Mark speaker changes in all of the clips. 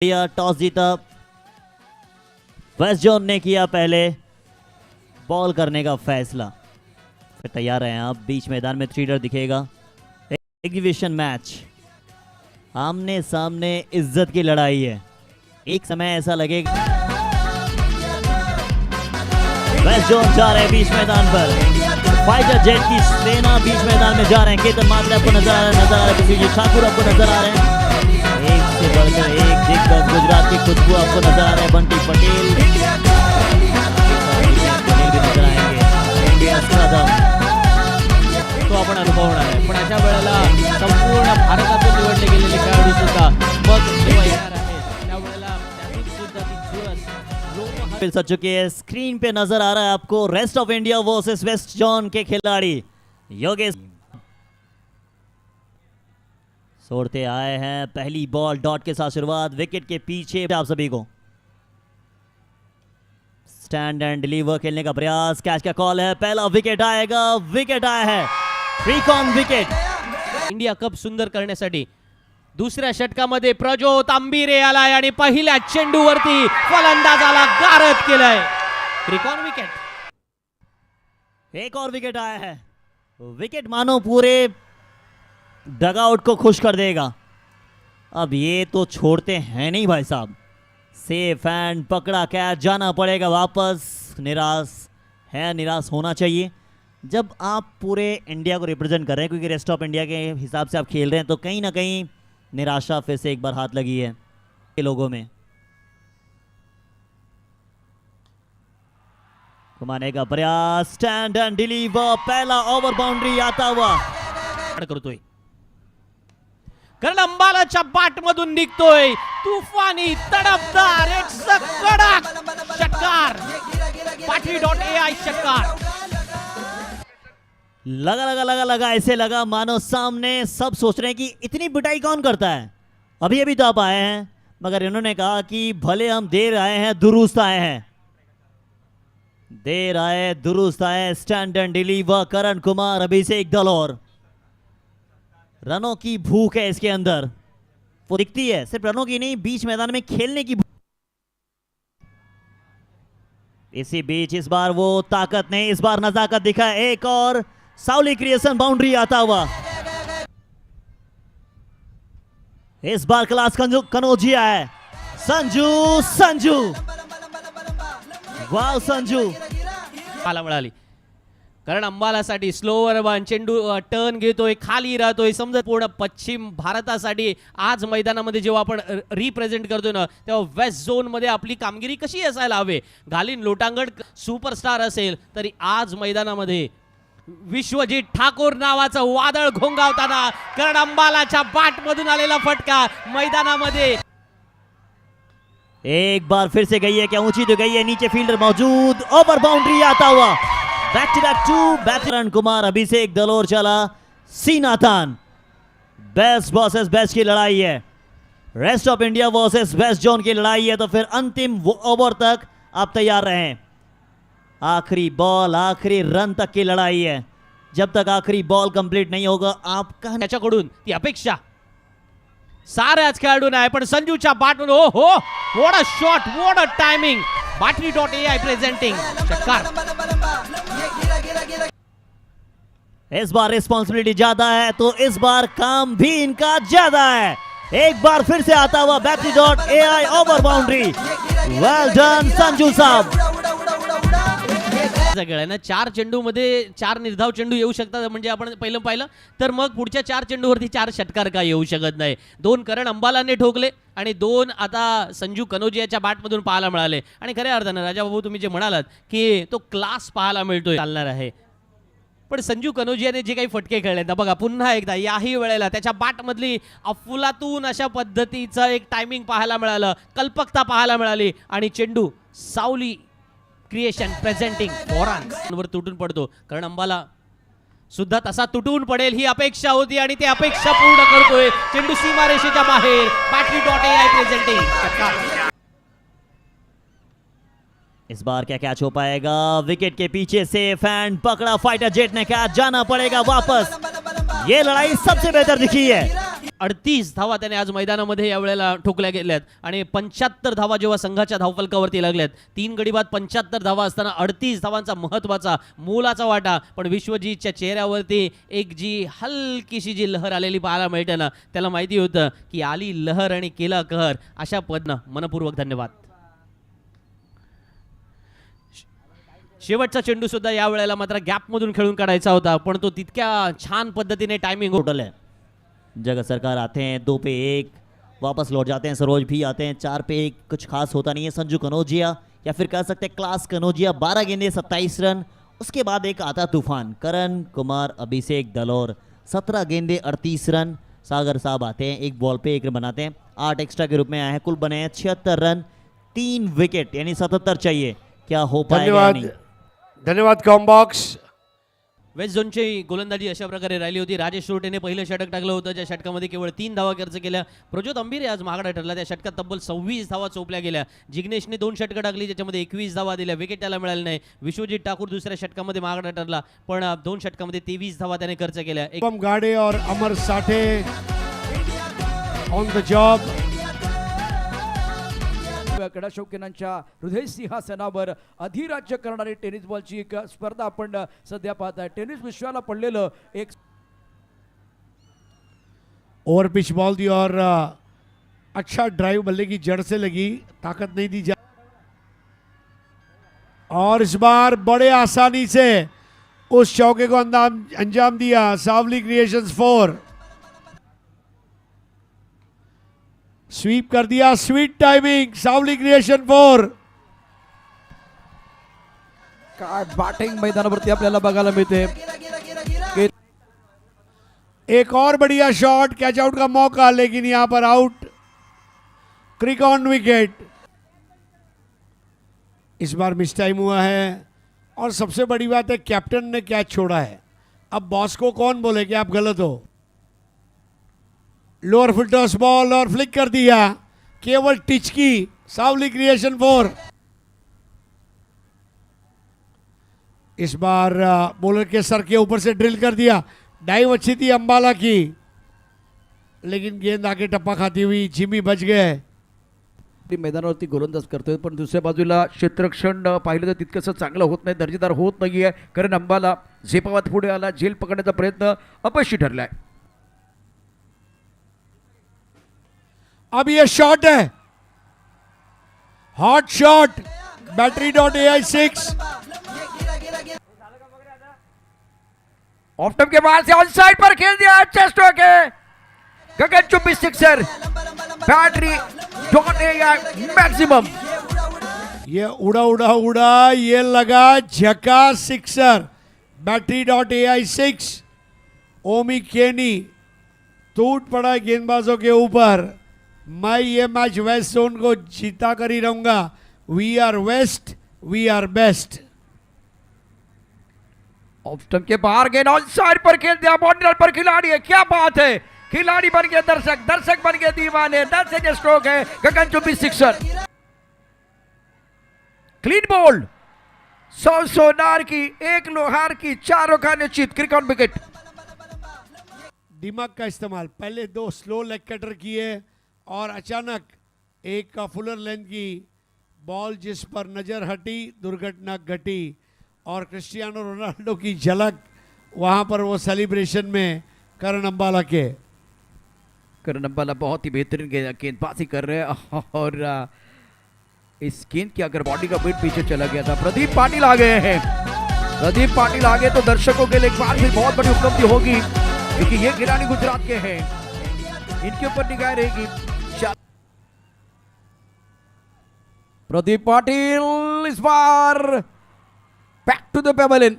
Speaker 1: Toss जीता, west zone ने किया पहले बॉल करने का फैसला। फिर तैयार हैं आप, बीच मैदान में 3 दिखेगा। एग्जीबिशन मैच, आमने सामने इज्जत की लड़ाई है। एक समय ऐसा लगेगा वेस्ट जोन जा रहे हैं बीच मैदान पर, फाइटर जेट की सेना बीच मैदान में जा रहे हैं। केतन मात्रे आपको नजर आ रहे हैं, विजय ठाकुर आपको नजर आ रहे हैं, एक से बढ़कर एक दिग्गज गुजरात की खुशबू आपको नजर आ रहे हैं। बंटी पटेल भी नजर आएंगे। इंडिया
Speaker 2: तो आपण अनुभवणार आहे, पण अशा वेळेला संपूर्ण भारतातून निवडले गेलेले खेळाडू सुद्धा मग जेव्हा येणार आहे त्यावेळेला त्यांनी सुद्धा ती चुरस
Speaker 1: मिल चुकी है। स्क्रीन पे नजर आ रहा है आपको rest of India versus west zone के खिलाड़ी। योगेश छोड़ते आए हैं, पहली बॉल डॉट के साथ शुरुआत, विकेट के पीछे आप सभी को स्टैंड एंड डिलीवर खेलने का प्रयास। कैच का कॉल है, पहला विकेट आएगा, विकेट आया है, फ्रीकॉन विकेट।
Speaker 2: इंडिया कप सुंदर करण्यासाठी दुसऱ्या षटकामध्ये प्रज्योत आंबिरे आलाय आणि पहिल्या चेंडूवरती फलंदाजाला गारद केलंय, फ्रीकॉन विकेट।
Speaker 1: एक और विकेट आया है, विकेट मानो पूरे डगआउट को खुश कर देगा। अब ये तो छोड़ते हैं नहीं भाई साहब, सेफ एंड पकड़ा कैच, जाना पड़ेगा वापस। निराश है, निराश होना चाहिए जब आप पूरे इंडिया को रिप्रेजेंट कर रहे हैं, क्योंकि रेस्ट ऑफ इंडिया के हिसाब से आप खेल रहे हैं, तो कहीं ना कहीं निराशा फिर से एक बार हाथ लगी है ये लोगों में। घुमाने का प्रयास, स्टैंड एंड डिलीवर, पहला ओवर बाउंड्री आता हुआ
Speaker 2: करतोय, कारण अंबालाच्या बाट मधून निघतोय तुफानी तडफदार एक कडक षटकार, पाटली.ai षटकार।
Speaker 1: लगा ऐसे लगा मानो सामने सब सोच रहे हैं कि इतनी पिटाई कौन करता है। अभी अभी तो आप आए हैं, मगर इन्होंने कहा कि भले हम देर आए हैं दुरुस्त आए हैं, देर आए दुरुस्त आए। स्टैंड एंड डिलीवर, करण कुमार, अभिषेक दलोर, रनों की भूख है इसके अंदर, वो दिखती है, सिर्फ रनों की नहीं, बीच मैदान में खेलने की भूख। इसी बीच इस बार वो ताकत नहीं, इस बार नजाकत दिखा। एक और साउली क्रिएशन बाउंड्री आता हुआ, इस बार क्लास कनौजिया है। संजू वाव, संजू
Speaker 2: मला मिळाली, कारण अंबालासाठी स्लोवर वन चेंडू टर्न घेतोय, खाली राहतोय, समजा पूर्ण पश्चिम भारतासाठी आज मैदानामध्ये जेव्हा आपण रिप्रेझेंट करतोय ना, तेव्हा वेस्ट झोन मध्ये आपली कामगिरी कशी असायला हवे। घालीन लोटांगड सुपरस्टार असेल तरी आज मैदानामध्ये विश्वजीत ठाकूर नावाचं वादळ घोंगावताना, कारण अंबालाच्या बाट मधून आलेला फटका मैदानामध्ये
Speaker 1: एक बार फिर से गई है, क्या ऊंची तो गई है, नीचे फील्डर मौजूद, ओवर बाउंड्री आता हुआ, back to back to back. Karan Kumar, Abhishek दलोर चला, सीनाथन। बेस्ट वर्सेस बेस्ट की लड़ाई है, rest of India versus west zone की लड़ाई है, तो फिर अंतिम ओवर तक आप तैयार रहें। आखिरी बॉल, आखिरी रन तक की लड़ाई है, जब तक आखिरी बॉल कंप्लीट नहीं होगा आपका
Speaker 2: त्याच्याकडून ती अपेक्षा साऱ्याच खेळाडूंना आहे, पण संजूच्या बाटून ओ हो, what a shot, what a timing, पाटली.ai प्रेझेंटिंग षटकार।
Speaker 1: इस बार रिस्पॉन्सिबिलिटी ज्यादा है, तो इस बार काम भी इनका ज्यादा है। एक बार फिर से आता हुआ बैटरी.ai over boundary, well done Sanju साहब।
Speaker 2: सगळ्यांना 4 चेंडू मध्ये 4 निर्धाव चेंडू येऊ शकतात, म्हणजे आपण पहिलं पाहिलं तर मग पुढच्या 4 चेंडूवरती 4 षटकार का येऊ शकत नाही। 2 करण अंबालाने ठोकले आणि 2 आता संजू कनौजियाच्या बॅटमधून पाहायला मिळाले। आणि खऱ्या अर्थानं राजाबाबू तुम्ही जे म्हणालात की तो क्लास पाहायला मिळतोय, चालणार आहे, पण संजू कनौजियाने जे काही फटके खेळले ना बघा, पुन्हा एकदा याही वेळेला त्याच्या बॅटमधली अफलातून अशा पद्धतीचं एक टायमिंग पाहायला मिळालं, कल्पकता पाहायला मिळाली, आणि चेंडू सावली क्रिएशन प्रेझेंटिंग फॉरन तुटून पडतो, कारण अंबाला सुद्धा तसा तुटून पडेल ही अपेक्षा होती आणि ते अपेक्षा पूर्ण करतोय। चेंडू सीमारेषेच्या बाहेर, पाटली.ai प्रेझेंटिंग।
Speaker 1: इस बार क्या कैच हो पाएगा, विकेट के पीछे सेफ एंड पकड़ा, फाइटर जेट ने कैच, जाना पड़ेगा वापस। ये लड़ाई सबसे बेहतर दिखी है।
Speaker 2: 38 धावा त्याने आज मैदानामध्ये या वेळेला ठोकल्या गेल्यात आणि 75 धावा जेव्हा संघाच्या धावफलकावरती लागल्यात. 3 गडी बाद 75 धावा असताना 38 धावांचा महत्त्वाचा मोलाचा वाटा. पण विश्वजीतच्या चेहऱ्यावरती एक जी हलकीशी जी लहर आलेली पाहायला मिळते ना, त्याला माहिती होतं की आली लहर आणि केला कहर. अशा पद्धतीनं मनपूर्वक धन्यवाद. शेवटचा चेंडू सुद्धा या वेळेला मात्र गॅपमधून खेळून काढायचा होता, पण तो तितक्या छान पद्धतीने टायमिंग
Speaker 1: टोटल है. जगत सरकार आते हैं 2 पे 1, वापस लौट जाते हैं. सरोज भी आते हैं 4 पे 1. कुछ खास होता नहीं है. संजू कनौजिया या फिर कह सकते हैं क्लास कनौजिया 12 गेंदे 27 रन. उसके बाद एक आता तूफान करण कुमार अभिषेक दलोर 17 गेंदे 38 रन. सागर साहब आते हैं 1 बॉल पे 1 रन बनाते हैं. 8 एक्स्ट्रा के रूप में आए हैं. कुल बने हैं 76 रन. 3 विकेट यानी 77 चाहिए. क्या हो पाएगा?
Speaker 3: धन्यवाद कॉम्बॉक्स.
Speaker 2: वेस्ट झोनची गोलंदाजी अशा प्रकारे राहिली होती. राजेश रोटेने पहिलं षटक टाकलं होतं, ज्या षटकामध्ये केवळ 3 धावा खर्च केल्या. प्रज्योत अंबिरे आज महागडा ठरला. त्या षटकात तब्बल 26 धावा चोपल्या गेल्या. जिग्नेशने 2 षटकं टाकली, ज्याच्यामध्ये 21 धावा दिल्या. विकेट त्याला मिळाली नाही. विश्वजीत ठाकूर दुसऱ्या षटकामध्ये महागडा ठरला, पण 2 षटकामध्ये 23 धावा त्याने खर्च केल्या.
Speaker 3: गाडे और अमर साठे ऑन द जॉब.
Speaker 4: क्रीडा शौकीनांच्या हृदय सिंहासनावर अधिराज्य करणारी टेनिस बॉलची एक स्पर्धा आपण सध्या पाहत आहे. टेनिस विश्वाला पडलेलं एक
Speaker 3: ओवर पिच बॉल दी और अच्छा ड्राइव बल्ले की जड़ से लगी, ताकत नहीं दी जा, और इस बार बड़े आसानी से उस चौके को अंजाम दिया. सावली क्रिएशंस 4 स्वीप कर दिया. Sweet timing. सावली क्रिएशन 4.
Speaker 4: काय बॅटिंग मैदानावरती आपल्याला बघायला मिळते.
Speaker 3: एक और बढ़िया शॉट, कैच आउट का मौका, लेकिन यहां पर आउट. Crick on wicket. इस बार मिस टाइम हुआ है, और सबसे बड़ी बात है कैप्टन ने कैच छोड़ा है. अब बॉस को कौन बोले कि आप गलत हो. लोअर फुल टॉस बॉल और फ्लिक कर दिया. केवल टिच की. सावली क्रिएशन 4. इस बार बॉलर के सर के ऊपर से ड्रिल कर दिया. डाइव अच्छी थी अंबाला की, लेकिन गेंद आगे टप्पा खाती हुई. जिमी बच गए.
Speaker 4: मैदानावरती गोलंदाज करतोय, पण दुसऱ्या बाजूला क्षेत्ररक्षण पाहिलं तर तितकंसं चांगलं होत नाही, दर्जेदार होत नाहीये. कारण अंबाला झेपावत पुढे आला. झेल पकडण्याचा प्रयत्न अपयशी ठरलाय. अब ये शॉट है, hot shot. Battery.ai6 of term के बाद से ऑन साइड पर खेल दिया. अच्छा स्ट्रोक है. गगन चुंबी सिक्सर. Battery.ai maximum.
Speaker 3: ये उड़ा उड़ा उड़ा, ये लगा झका सिक्सर. Battery.ai6 ओमी केनी टूट पड़ा गेंदबाजों के ऊपर. मैं ये मैच वेस्ट जोन को जीता कर ही रहूंगा. We are west, we are best.
Speaker 4: Off stump के बाहर गेंद ऑन साइड पर खेल दिया. बॉर्डर पर खिलाड़ी है. क्या बात है. खिलाड़ी बन गए दर्शक, दर्शक बन गए दीवाने. 10 से स्ट्रोक है. गगन चुंबी सिक्सर. Clean ball. 100 सोनार की, 1 लोहार की, 4 का निश्चित. क्रिक ऑन विकेट.
Speaker 3: दिमाग का इस्तेमाल. पहले 2 स्लो लेग कटर किए, और अचानक एक फुलर लेंथ की बॉल जिस पर नजर हटी, दुर्घटना घटी. और क्रिस्टियानो रोनाल्डो की झलक वहां पर वो सेलिब्रेशन में करण अंबाला के. करण अंबाला बहुत ही बेहतरीन गेंदबाजी कर रहे हैं, और इस गेंद की अगर बॉडी का वेट पीछे चला गया था. प्रदीप पाटिल आ गए हैं. प्रदीप पाटिल आ गए तो दर्शकों के लिए एक बार फिर बहुत बड़ी उपलब्धि होगी, क्योंकि ये खिलाड़ी गुजरात के हैं. इनके ऊपर निगाह रहेगी. प्रदीप पाटिल इस बार back to the pavilion.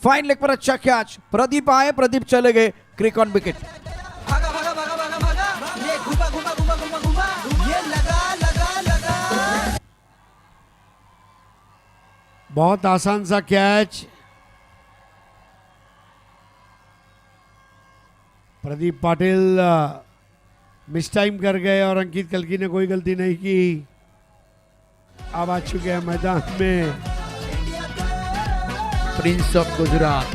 Speaker 3: Fine leg पर अच्छा कैच. प्रदीप आए, प्रदीप चले गए. क्रिक ऑन विकेट. बहुत आसान सा catch. Pradeep Patil mistime कर गए, और अंकित कल्की ने कोई गलती नहीं की. अब आ चुके हैं मैदान में प्रिंस ऑफ गुजरात.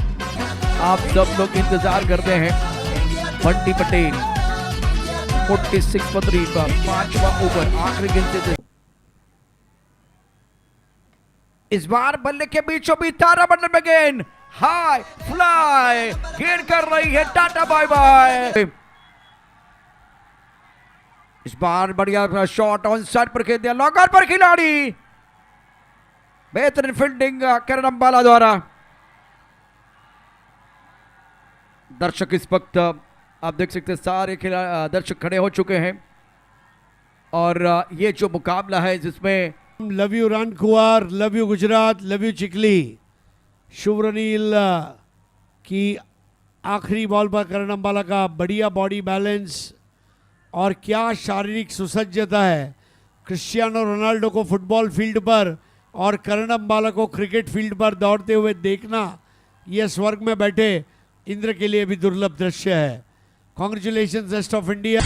Speaker 3: आप सब लोग इंतजार करते हैं. बंटी पटेल
Speaker 4: मोठी 6 पत्री 5वां ओवर आखिरी गेंद से इस बार बल्ले के बीचों बीच तारा मंडल में गेंद हाई फ्लाई गेंद कर रही है टाटा बाय बाय। इस बार बढ़िया शॉट ऑन साइड पर खेल दिया लॉकर पर खिलाड़ी बेहतरीन फील्डिंग करण अंबाला द्वारा। दर्शक इस वक्त आप देख सकते हैं सारे दर्शक खड़े हो चुके हैं और ये जो मुकाबला है जिसमें
Speaker 3: लव यू रानकुआर, love you Gujarat, love you Chikhli. Shubhranil की आखिरी बॉल पर करण अंबाला का बढ़िया बॉडी बैलेंस और क्या शारीरिक सुसज्जता है। क्रिस्टियानो रोनाल्डो को फुटबॉल फील्ड पर और करण अंबाला को क्रिकेट फील्ड पर दौड़ते हुए देखना यह स्वर्ग में बैठे इंद्र के लिए भी दुर्लभ दृश्य है। Congratulation rest of India.